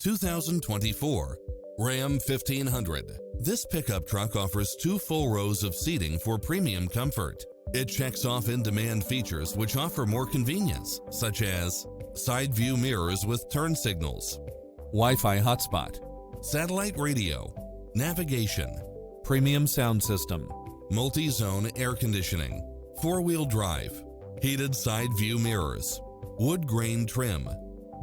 2024 Ram 1500. This pickup truck offers 2 full rows of seating for premium comfort. It checks off in-demand features which offer more convenience, such as side view mirrors with turn signals, Wi-Fi hotspot, satellite radio, navigation, premium sound system, multi-zone air conditioning, 4-wheel drive, heated side view mirrors, wood grain trim,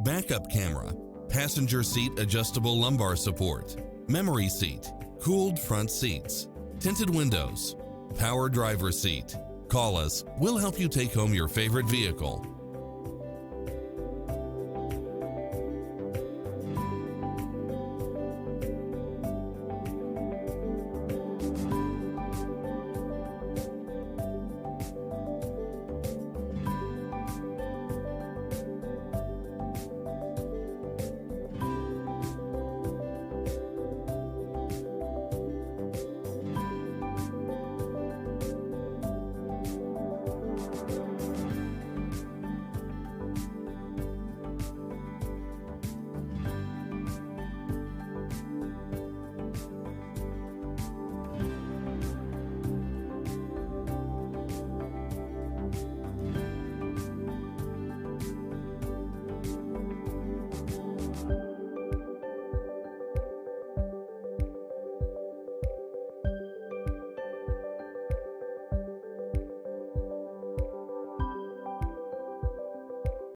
backup camera, passenger seat adjustable lumbar support, memory seat, cooled front seats, tinted windows, power driver seat. Call us, we'll help you take home your favorite vehicle.